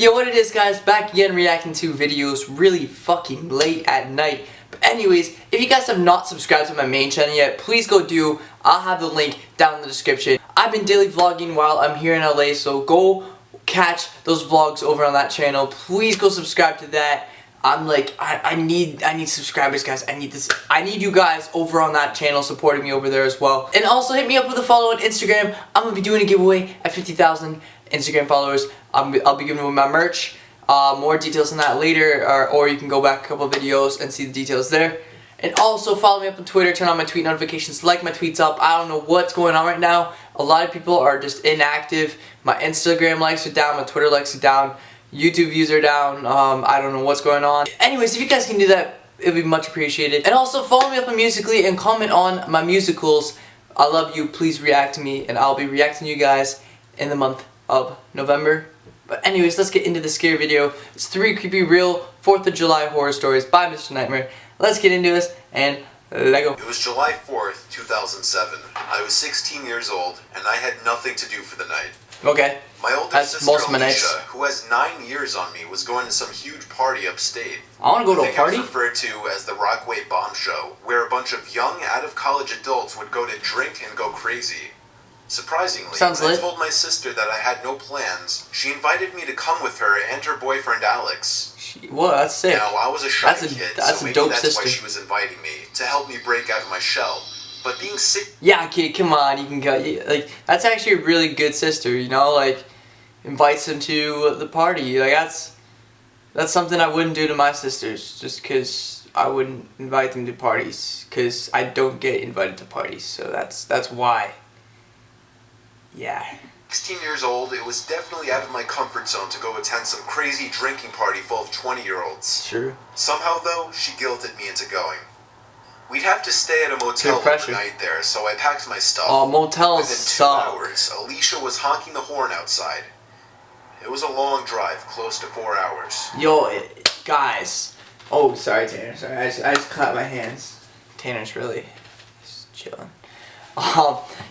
Yo, what it is, guys, back again reacting to videos really fucking late at night. But anyways, if you guys have not subscribed to my main channel yet, please go do. I'll have the link down in the description. I've been daily vlogging while I'm here in LA, so go catch those vlogs over on that channel. Please go subscribe to that. I need subscribers, guys. I need you guys over on that channel supporting me over there as well. And also hit me up with a follow on Instagram. I'm gonna be doing a giveaway at 50,000 Instagram followers. I'll be giving away my merch. More details on that later, or you can go back a couple videos and see the details there. And also follow me up on Twitter, turn on my tweet notifications, like my tweets up. I don't know what's going on right now. A lot of people are just inactive. My Instagram likes are down, my Twitter likes are down, YouTube views are down. I don't know what's going on. Anyways, if you guys can do that, it would be much appreciated. And also follow me up on Musical.ly and comment on my musicals. I love you, please react to me, and I'll be reacting to you guys in the month of November. But anyways, let's get into the scary video. It's 3 creepy real 4th of July horror stories by Mr. Nightmare. Let's get into this and let go. It was July 4th, 2007. I was 16 years old and I had nothing to do for the night. Okay. My older sister Alicia, who has 9 years on me, was going to some huge party upstate. I want to go to a party? It was referred to as the Rockaway Bomb Show, where a bunch of young, out-of-college adults would go to drink and go crazy. Surprisingly, when I told my sister that I had no plans, she invited me to come with her and her boyfriend Alex. Whoa, that's sick. Now, I was a shy kid, that's so a maybe dope that's sister. why she was inviting me, to help me break out of my shell. But being sick... Yeah, kid, come on, you can go. Like, that's actually a really good sister, you know? Like, invites them to the party. Like, that's something I wouldn't do to my sisters, just because I wouldn't invite them to parties, because I don't get invited to parties, so that's why. Yeah. 16 years old, it was definitely out of my comfort zone to go attend some crazy drinking party full of 20-year-olds. Sure. Somehow, though, she guilted me into going. We'd have to stay at a motel overnight there, so I packed my stuff. Oh, motels suck. Within 2 hours, Alicia was honking the horn outside. It was a long drive, close to 4 hours. Yo, guys. Oh, sorry, Tanner. Sorry, I just clapped my hands. Tanner's really just chilling.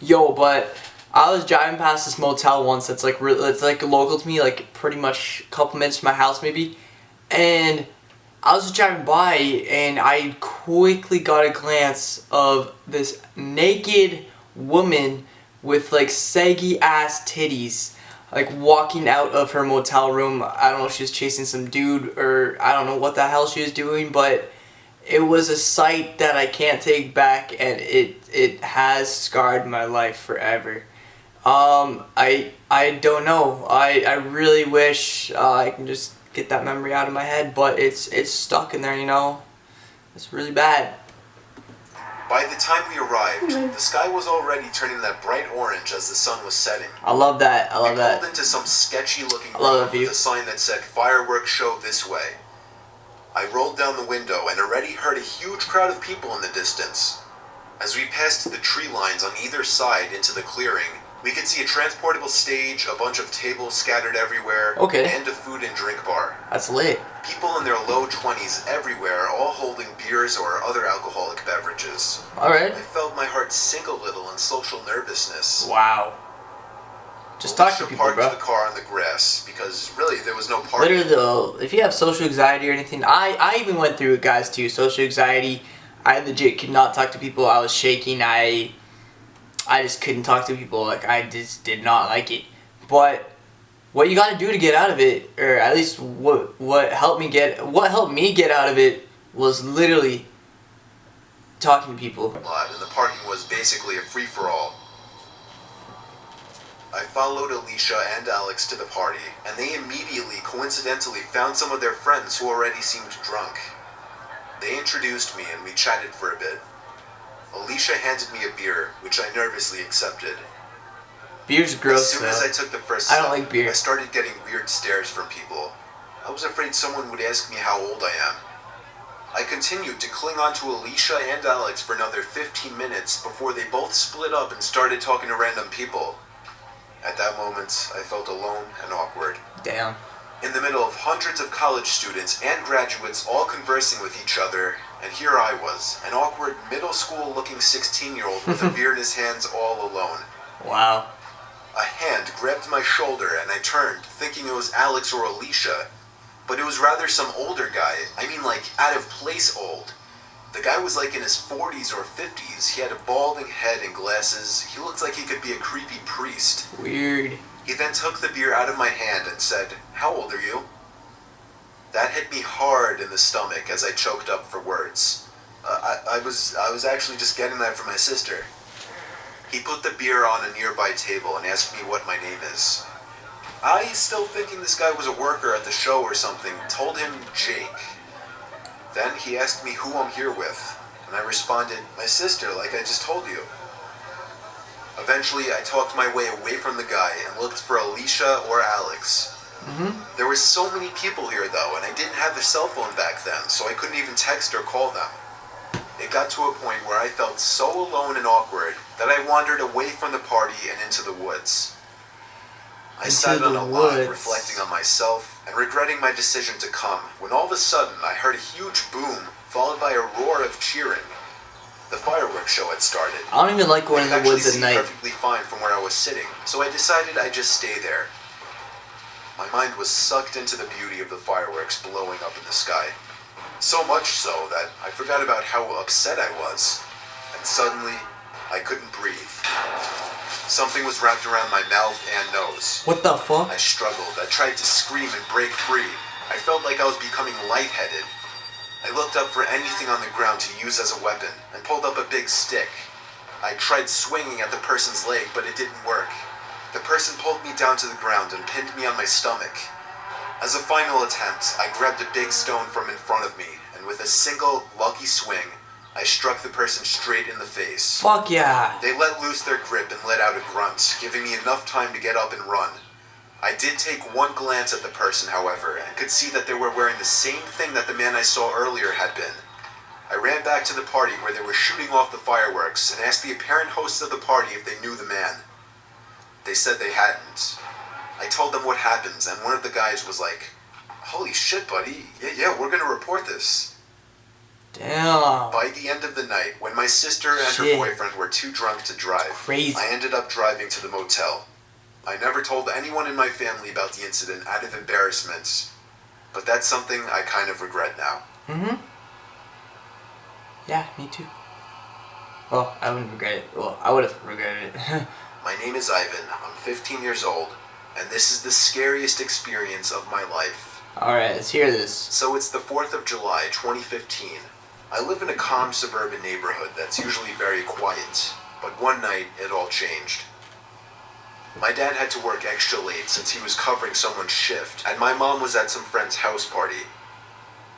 Yo, but I was driving past this motel once that's like it's like local to me, like pretty much a couple minutes from my house maybe, and I was just driving by and I quickly got a glance of this naked woman with like saggy ass titties like walking out of her motel room. I don't know if she was chasing some dude or I don't know what the hell she was doing, but it was a sight that I can't take back, and it has scarred my life forever. I don't know. I really wish I can just get that memory out of my head, but it's stuck in there, you know. It's really bad. By the time we arrived, the sky was already turning that bright orange as the sun was setting. I love that. I love that. We pulled into some sketchy-looking road with a sign that said "Fireworks Show This Way." I rolled down the window and already heard a huge crowd of people in the distance. As we passed the tree lines on either side into the clearing, we could see a transportable stage, a bunch of tables scattered everywhere, and a food and drink bar. That's lit. People in their low 20s everywhere, all holding beers or other alcoholic beverages. Alright. I felt my heart sink a little in social nervousness. Wow. Just talk to people, bro. Parked the car on the grass, because really there was no parking. Literally though, if you have social anxiety or anything, I even went through it, guys, too. Social anxiety. I legit could not talk to people. I was shaking. I just couldn't talk to people. Like, I just did not like it. But what you gotta do to get out of it, or at least what helped me get out of it, was literally talking to people. And the parking was basically a free-for-all. I followed Alicia and Alex to the party, and they immediately, coincidentally, found some of their friends who already seemed drunk. They introduced me and we chatted for a bit. Alicia handed me a beer, which I nervously accepted. Beer's gross, As soon as I took the first sip, I don't like beer. I started getting weird stares from people. I was afraid someone would ask me how old I am. I continued to cling on to Alicia and Alex for another 15 minutes before they both split up and started talking to random people. At that moment, I felt alone and awkward. Damn. In the middle of hundreds of college students and graduates all conversing with each other, and here I was, an awkward middle school looking 16-year-old with a beer in his hands all alone. Wow. A hand grabbed my shoulder and I turned, thinking it was Alex or Alicia. But it was rather some older guy. I mean, like, out of place old. The guy was like in his 40s or 50s. He had a balding head and glasses. He looked like he could be a creepy priest. Weird. He then took the beer out of my hand and said, "How old are you?" That hit me hard in the stomach as I choked up for words. I was actually just getting that from my sister. He put the beer on a nearby table and asked me what my name is. I, still thinking this guy was a worker at the show or something, told him Jake. Then he asked me who I'm here with, and I responded, "My sister, like I just told you." Eventually, I talked my way away from the guy and looked for Alicia or Alex. There were so many people here though, and I didn't have a cell phone back then, so I couldn't even text or call them. It got to a point where I felt so alone and awkward that I wandered away from the party and into the woods. I sat on a log reflecting on myself and regretting my decision to come, when all of a sudden I heard a huge boom followed by a roar of cheering. The fireworks show had started. I don't even like going in the woods at night. Perfectly fine from where I was sitting, so I decided I'd just stay there. My mind was sucked into the beauty of the fireworks blowing up in the sky. So much so that I forgot about how upset I was. And suddenly, I couldn't breathe. Something was wrapped around my mouth and nose. What the fuck? I struggled. I tried to scream and break free. I felt like I was becoming lightheaded. I looked up for anything on the ground to use as a weapon and pulled up a big stick. I tried swinging at the person's leg, but it didn't work. The person pulled me down to the ground and pinned me on my stomach. As a final attempt, I grabbed a big stone from in front of me, and with a single lucky swing, I struck the person straight in the face. Fuck yeah. They let loose their grip and let out a grunt, giving me enough time to get up and run. I did take one glance at the person, however, and could see that they were wearing the same thing that the man I saw earlier had been. I ran back to the party where they were shooting off the fireworks and asked the apparent hosts of the party if they knew the man. They said they hadn't. I told them what happened, and one of the guys was like, "Holy shit, buddy. Yeah, we're gonna report this." Damn. By the end of the night, when my sister and her boyfriend were too drunk to drive, Crazy. I ended up driving to the motel. I never told anyone in my family about the incident out of embarrassment, but that's something I kind of regret now. Yeah, me too. Well, I wouldn't regret it. Well, I would have regretted it. My name is Ivan. I'm 15 years old, and this is the scariest experience of my life. Alright, let's hear this. So it's the 4th of July, 2015. I live in a calm suburban neighborhood that's usually very quiet, but one night it all changed. My dad had to work extra late since he was covering someone's shift, and my mom was at some friend's house party.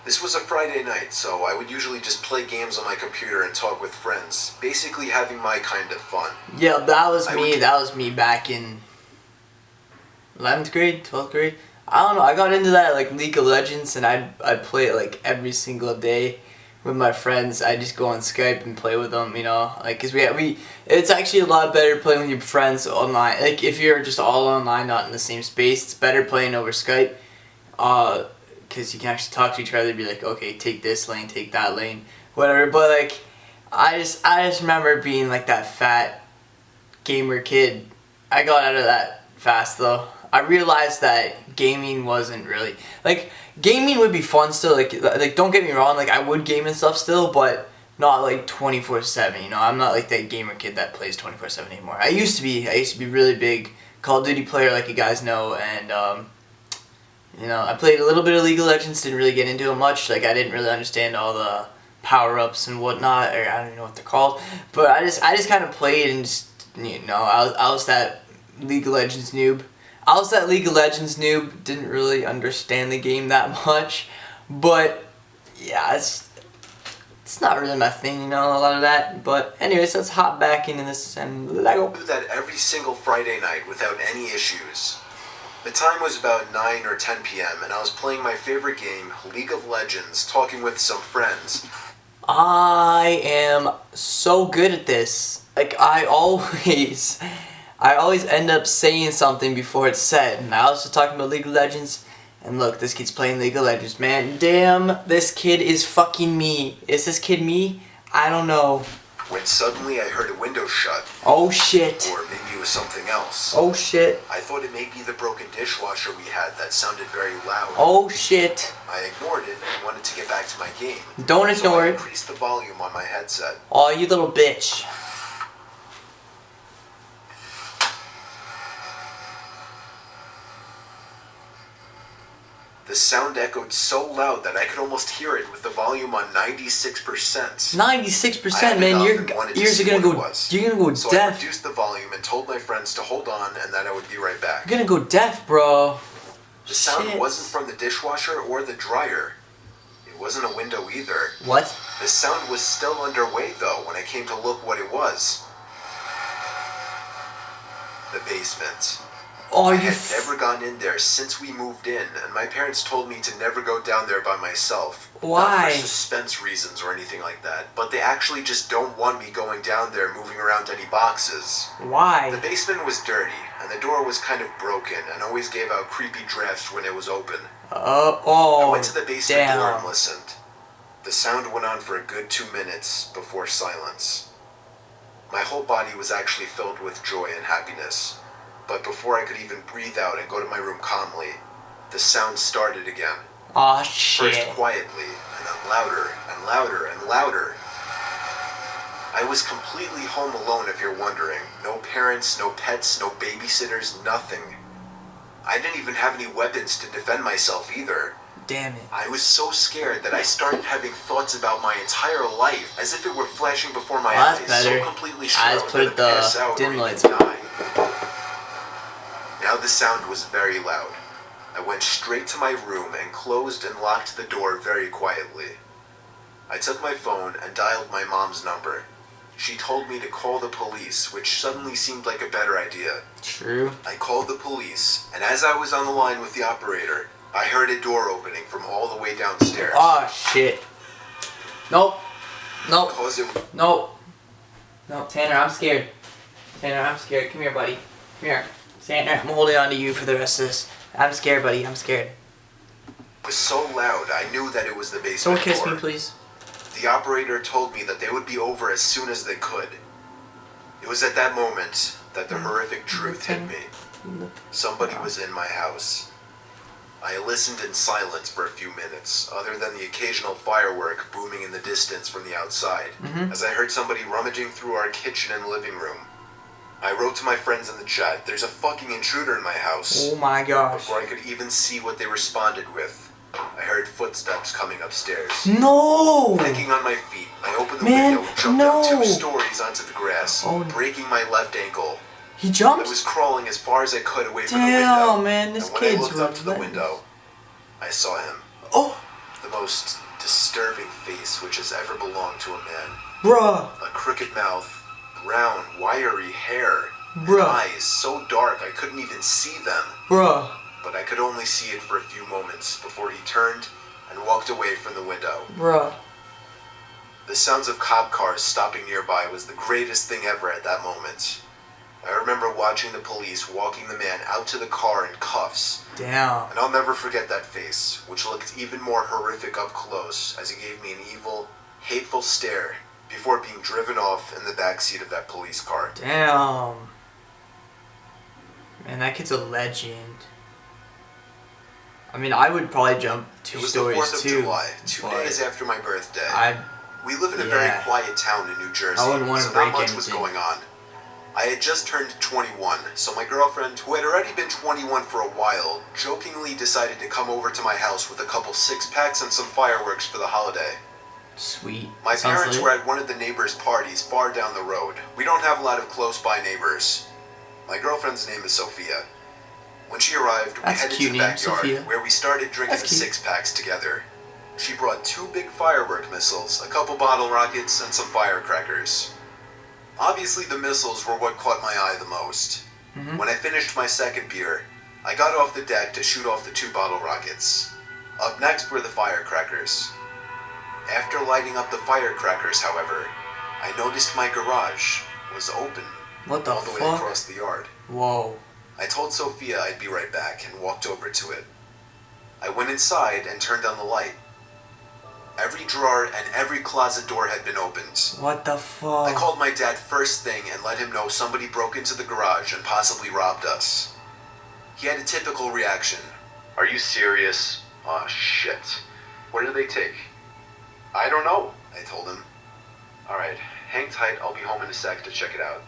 This was a Friday night, so I would usually just play games on my computer and talk with friends, basically having my kind of fun. Yeah, that was me. That was me back in 11th grade, 12th grade. I don't know. I got into that like League of Legends, and I'd play it like every single day with my friends. I just go on Skype and play with them, you know, like, cause it's actually a lot better playing with your friends online. Like, if you're just all online, not in the same space, it's better playing over Skype, cause you can actually talk to each other, be like, okay, take this lane, take that lane, whatever. But like, I just remember being like that fat gamer kid. I got out of that fast though. I realized that gaming wasn't really, like, gaming would be fun still, like don't get me wrong, like, I would game and stuff still, but not like 24/7, you know. I'm not like that gamer kid that plays 24/7 anymore. I used to be really big Call of Duty player, like you guys know, and you know, I played a little bit of League of Legends, didn't really get into it much, like, I didn't really understand all the power-ups and whatnot, or I don't even know what they're called, but I just kind of played and just, you know, I was that League of Legends noob. Didn't really understand the game that much, but yeah, it's not really my thing, you know, a lot of that. But anyways, let's hop back into this and let go. I do that every single Friday night without any issues. The time was about 9 or 10 p.m. and I was playing my favorite game, League of Legends, talking with some friends. I am so good at this. Like, I always end up saying something before it's said. And I was just talking about League of Legends, and look, this kid's playing League of Legends, man. Damn, this kid is fucking me. Is this kid me? I don't know. when suddenly I heard a window shut. Oh shit. Or maybe it was something else. Oh shit. I thought it may be the broken dishwasher we had that sounded very loud. Oh shit. I ignored it and wanted to get back to my game. Don't so ignore I it. increased the volume on my headset. Oh, you little bitch. The sound echoed so loud that I could almost hear it with the volume on 96%. 96%, man. Your ears are gonna go. You're gonna go so deaf. I reduced the volume and told my friends to hold on and that I would be right back. You're gonna go deaf, bro. The sound wasn't from the dishwasher or the dryer. It wasn't a window either. What? The sound was still underway though when I came to look what it was. The basement. Oh, I had never gone in there since we moved in, and my parents told me to never go down there by myself. Why? Not for suspense reasons or anything like that, but they actually just don't want me going down there moving around any boxes. Why? The basement was dirty, and the door was kind of broken and always gave out creepy drafts when it was open. Oh, I went to the basement damn. door and listened. The sound went on for a good 2 minutes before silence. My whole body was actually filled with joy and happiness. But before I could even breathe out and go to my room calmly, the sound started again. Aw, shit. First quietly, and then louder, and louder, and louder. I was completely home alone, if you're wondering. No parents, no pets, no babysitters, nothing. I didn't even have any weapons to defend myself either. Damn it. I was so scared that I started having thoughts about my entire life, as if it were flashing before my eyes. Better. So completely sure I I just was put going to the pass out dim or lights even die. Now the sound was very loud. I went straight to my room and closed and locked the door very quietly. I took my phone and dialed my mom's number. She told me to call the police, which suddenly seemed like a better idea. True. I called the police, and as I was on the line with the operator, I heard a door opening from all the way downstairs. Oh shit. Nope. Nope. Nope. Nope. Tanner, I'm scared. Tanner, I'm scared. Come here, buddy. Come here. Tanner, I'm holding on to you for the rest of this. I'm scared, buddy. I'm scared. It was so loud, I knew that it was the basement Don't kiss door. me, please. The operator told me that they would be over as soon as they could. It was at that moment that the horrific truth hit me. Somebody was in my house. I listened in silence for a few minutes, other than the occasional firework booming in the distance from the outside, as I heard somebody rummaging through our kitchen and living room. I wrote to my friends in the chat, "There's a fucking intruder in my house." Oh my gosh. Before I could even see what they responded with, I heard footsteps coming upstairs. No! Thinking on my feet, I opened the Man, window and jumped up 2 stories onto the grass, breaking my left ankle. He jumped? I was crawling as far as I could away from the Damn, window. man, this and when I kid's looked up to the relentless. window, I saw him. Oh! The most disturbing face which has ever belonged to a man. Bruh! A crooked mouth, brown, wiry hair, Bruh. and eyes so dark I couldn't even see them. Bruh. But I could only see it for a few moments before he turned and walked away from the window. Bruh. The sounds of cop cars stopping nearby was the greatest thing ever at that moment. I remember watching the police walking the man out to the car in cuffs. Damn. And I'll never forget that face, which looked even more horrific up close as he gave me an evil, hateful stare before being driven off in the backseat of that police car. Damn. Man, that kid's a legend. I mean, I would probably jump 2 stories It was the 4th of too. July, 2 days after my birthday. We live in a very yeah. quiet town in New Jersey, I wouldn't want to so break not much anything. was going on. I had just turned 21, so my girlfriend, who had already been 21 for a while, jokingly decided to come over to my house with a couple 6-packs and some fireworks for the holiday. Sweet. My Sounds parents lit. were at one of the neighbors' parties far down the road. We don't have a lot of close-by neighbors. My girlfriend's name is Sophia. When she arrived, we That's a headed cute to the name, backyard, Sophia. where we started drinking That's the cute. 6-packs together. She brought 2 big firework missiles, a couple bottle rockets, and some firecrackers. Obviously, the missiles were what caught my eye the most. When I finished my second beer, I got off the deck to shoot off the 2 bottle rockets. Up next were the firecrackers. After lighting up the firecrackers, however, I noticed my garage was open What the all the way fuck? across the yard. Whoa. I told Sophia I'd be right back and walked over to it. I went inside and turned on the light. Every drawer and every closet door had been opened. What the fuck? I called my dad first thing and let him know somebody broke into the garage and possibly robbed us. He had a typical reaction. Are you serious? Aw, shit. What did they take? I don't know, I told him. Alright, hang tight, I'll be home in a sec to check it out.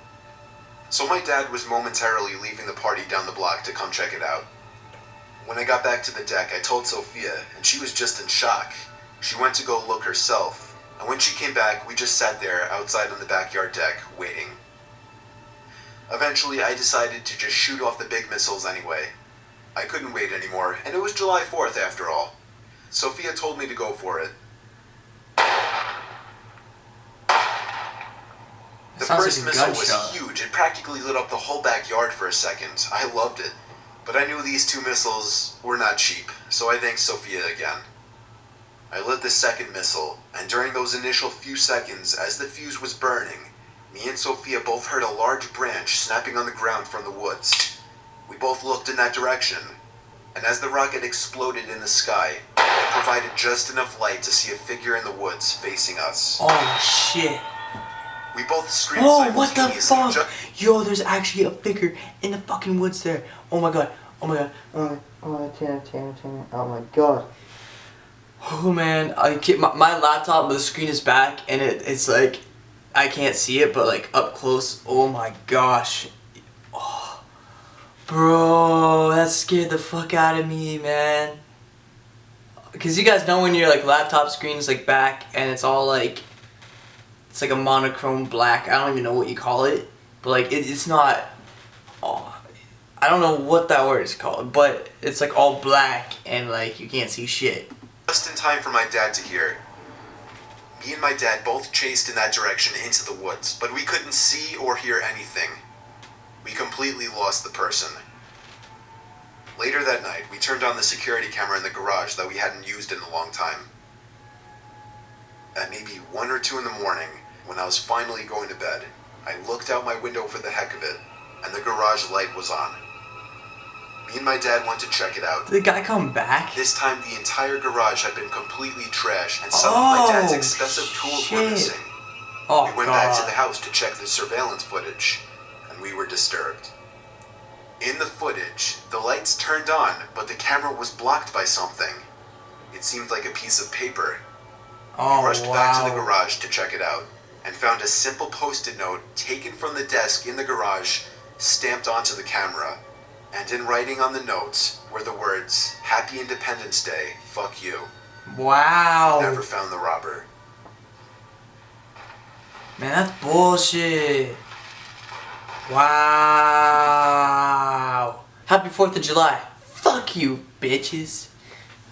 So my dad was momentarily leaving the party down the block to come check it out. When I got back to the deck, I told Sophia, and she was just in shock. She went to go look herself, and when she came back, we just sat there outside on the backyard deck, waiting. Eventually, I decided to just shoot off the big missiles anyway. I couldn't wait anymore, and it was July 4th after all. Sophia told me to go for it. The first missile was huge. It practically lit up the whole backyard for a second. I loved it. But I knew these 2 missiles were not cheap, so I thanked Sophia again. I lit the second missile, and during those initial few seconds, as the fuse was burning, me and Sophia both heard a large branch snapping on the ground from the woods. We both looked in that direction, and as the rocket exploded in the sky, it provided just enough light to see a figure in the woods facing us. Oh shit. We both screamed Oh, simultaneously. what the fuck? Yo, there's actually a figure in the fucking woods there. Oh my god. Oh my god. Oh my god. Oh man, my laptop, the screen is back, and it's like, I can't see it, but like up close, oh my gosh. Oh, bro, that scared the fuck out of me, man. Because you guys know when your like laptop screen is like back, and it's all like, it's like a monochrome black. I don't even know what you call it, but like it's not. Oh, I don't know what that word is called, but it's like all black and like you can't see shit. Just in time for my dad to hear. Me and my dad both chased in that direction into the woods, but we couldn't see or hear anything. We completely lost the person. Later that night, we turned on the security camera in the garage that we hadn't used in a long time. At maybe 1 or 2 in the morning, when I was finally going to bed, I looked out my window for the heck of it, and the garage light was on. Me and my dad went to check it out. Did the guy come back? This time the entire garage had been completely trashed, and some of my dad's expensive tools were missing. We went back to the house to check the surveillance footage, and we were disturbed. In the footage, the lights turned on, but the camera was blocked by something. It seemed like a piece of paper. We rushed back to the garage to check it out, and found a simple post-it note taken from the desk in the garage, stamped onto the camera. And in writing on the notes were the words, "Happy Independence Day, fuck you." Wow. We never found the robber. Man, that's bullshit. Wow. Happy 4th of July. Fuck you, bitches.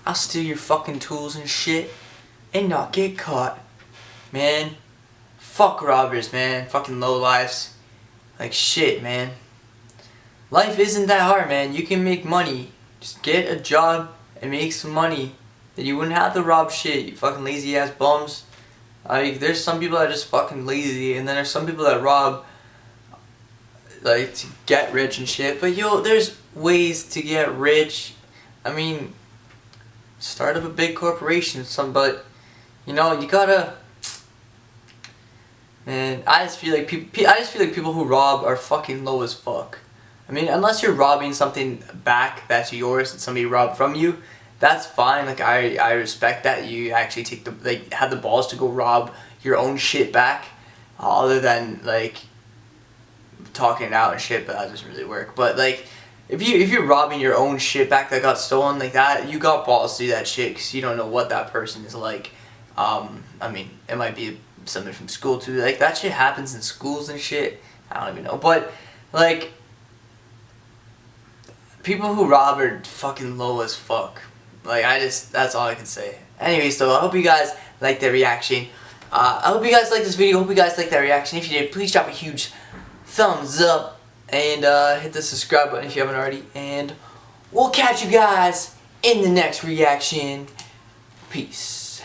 I'll steal your fucking tools and shit and not get caught. Man, fuck robbers, man. Fucking lowlifes. Like shit, man. Life isn't that hard, man. You can make money. Just get a job and make some money. Then you wouldn't have to rob shit, you fucking lazy ass bums. Like, there's some people that are just fucking lazy, and then there's some people that rob, like, to get rich and shit. But yo, there's ways to get rich. I mean, start up a big corporation, but you know, you gotta. Man, I just feel like people who rob are fucking low as fuck. I mean, unless you're robbing something back that's yours that somebody robbed from you, that's fine. Like I respect that you actually have the balls to go rob your own shit back, other than like talking it out and shit. But that doesn't really work. But like, if you're robbing your own shit back that got stolen like that, you got balls to do that shit because you don't know what that person is like. I mean, it might be something from school too. Like that shit happens in schools and shit. I don't even know, but like. People who rob are fucking low as fuck. Like, that's all I can say. Anyways, though, I hope you guys liked that reaction. I hope you guys liked this video. I hope you guys liked that reaction. If you did, please drop a huge thumbs up. And hit the subscribe button if you haven't already. And we'll catch you guys in the next reaction. Peace.